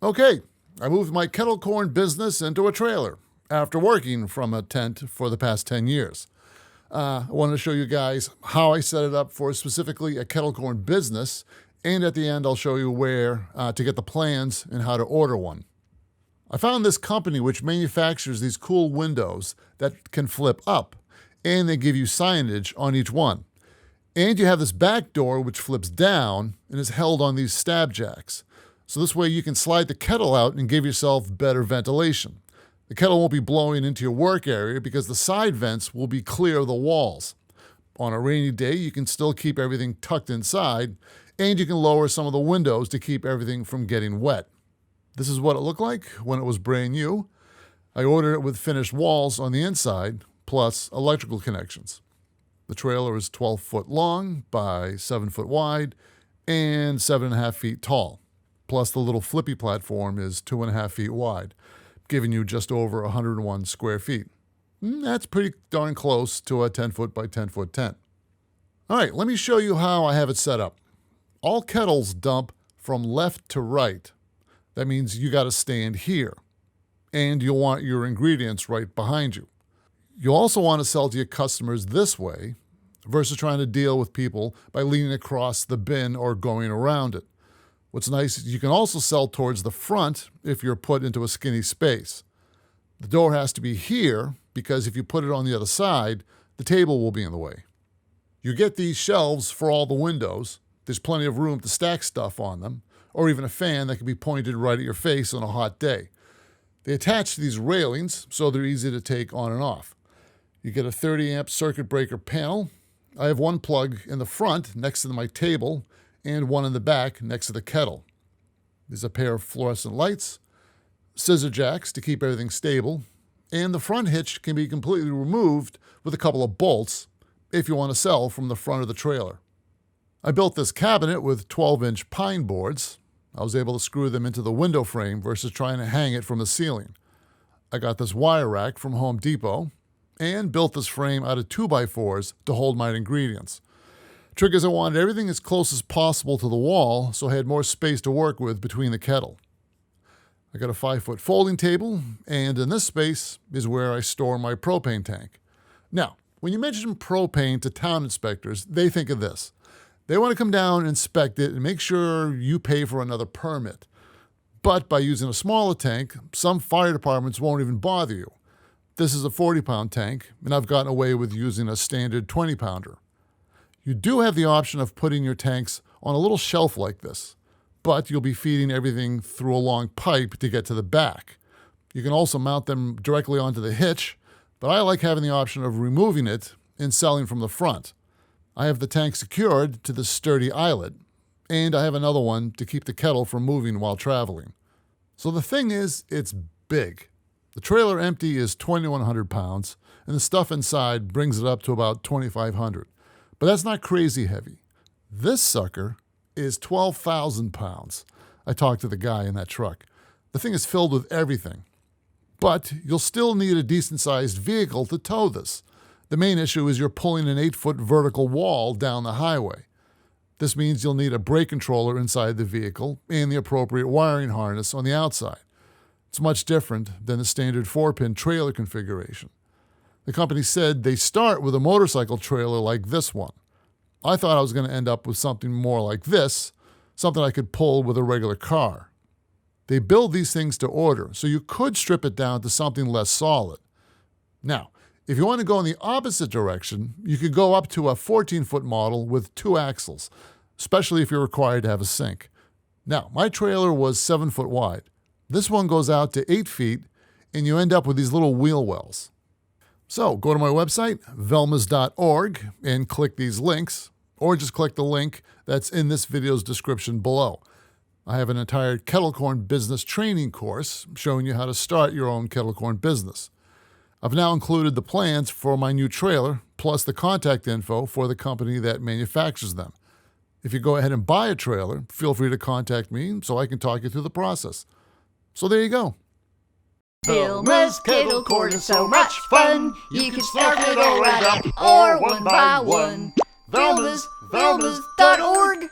Okay, I moved my kettle corn business into a trailer after working from a tent for the past 10 years. I wanted to show you guys how I set it up for specifically a kettle corn business, and at the end I'll show you where to get the plans and how to order one. I found this company which manufactures these cool windows that can flip up, and they give you signage on each one. And you have this back door which flips down and is held on these stab jacks. So this way you can slide the kettle out and give yourself better ventilation. The kettle won't be blowing into your work area because the side vents will be clear of the walls. On a rainy day, you can still keep everything tucked inside, and you can lower some of the windows to keep everything from getting wet. This is what it looked like when it was brand new. I ordered it with finished walls on the inside, plus electrical connections. The trailer is 12 foot long by 7 foot wide and 7.5 feet tall. Plus the little flippy platform is 2.5 feet wide, giving you just over 101 square feet. That's pretty darn close to a 10 foot by 10 foot tent. All right, let me show you how I have it set up. All kettles dump from left to right. That means you got to stand here. And you'll want your ingredients right behind you. You'll also want to sell to your customers this way versus trying to deal with people by leaning across the bin or going around it. What's nice is you can also sell towards the front if you're put into a skinny space. The door has to be here because if you put it on the other side, the table will be in the way. You get these shelves for all the windows. There's plenty of room to stack stuff on them, or even a fan that can be pointed right at your face on a hot day. They attach to these railings so they're easy to take on and off. You get a 30 amp circuit breaker panel. I have one plug in the front next to my table and one in the back next to the kettle. There's a pair of fluorescent lights, scissor jacks to keep everything stable, and the front hitch can be completely removed with a couple of bolts if you want to sell from the front of the trailer. I built this cabinet with 12-inch pine boards. I was able to screw them into the window frame versus trying to hang it from the ceiling. I got this wire rack from Home Depot and built this frame out of 2x4s to hold my ingredients. Trick is I wanted everything as close as possible to the wall so I had more space to work with between the kettle. I got a 5-foot folding table, and in this space is where I store my propane tank. Now, when you mention propane to town inspectors, they think of this. They want to come down, inspect it, and make sure you pay for another permit. But by using a smaller tank, some fire departments won't even bother you. This is a 40-pound tank, and I've gotten away with using a standard 20-pounder. You do have the option of putting your tanks on a little shelf like this, but you'll be feeding everything through a long pipe to get to the back. You can also mount them directly onto the hitch, but I like having the option of removing it and selling from the front. I have the tank secured to this sturdy eyelet, and I have another one to keep the kettle from moving while traveling. So the thing is, it's big. The trailer empty is 2,100 pounds, and the stuff inside brings it up to about 2,500. But that's not crazy heavy. This sucker is 12,000 pounds. I talked to the guy in that truck. The thing is filled with everything. But you'll still need a decent-sized vehicle to tow this. The main issue is you're pulling an 8-foot vertical wall down the highway. This means you'll need a brake controller inside the vehicle and the appropriate wiring harness on the outside. It's much different than the standard 4-pin trailer configuration. The company said they start with a motorcycle trailer like this one. I thought I was going to end up with something more like this, something I could pull with a regular car. They build these things to order, so you could strip it down to something less solid. Now, if you want to go in the opposite direction, you could go up to a 14-foot model with 2 axles, especially if you're required to have a sink. Now, my trailer was 7 foot wide. This one goes out to 8 feet, and you end up with these little wheel wells. So go to my website, velmas.org, and click these links, or just click the link that's in this video's description below. I have an entire kettle corn business training course showing you how to start your own kettle corn business. I've now included the plans for my new trailer, plus the contact info for the company that manufactures them. If you go ahead and buy a trailer, feel free to contact me so I can talk you through the process. So there you go. Velma's kettle corn is so much fun. You can start it all right up or one by one. Velma's.org.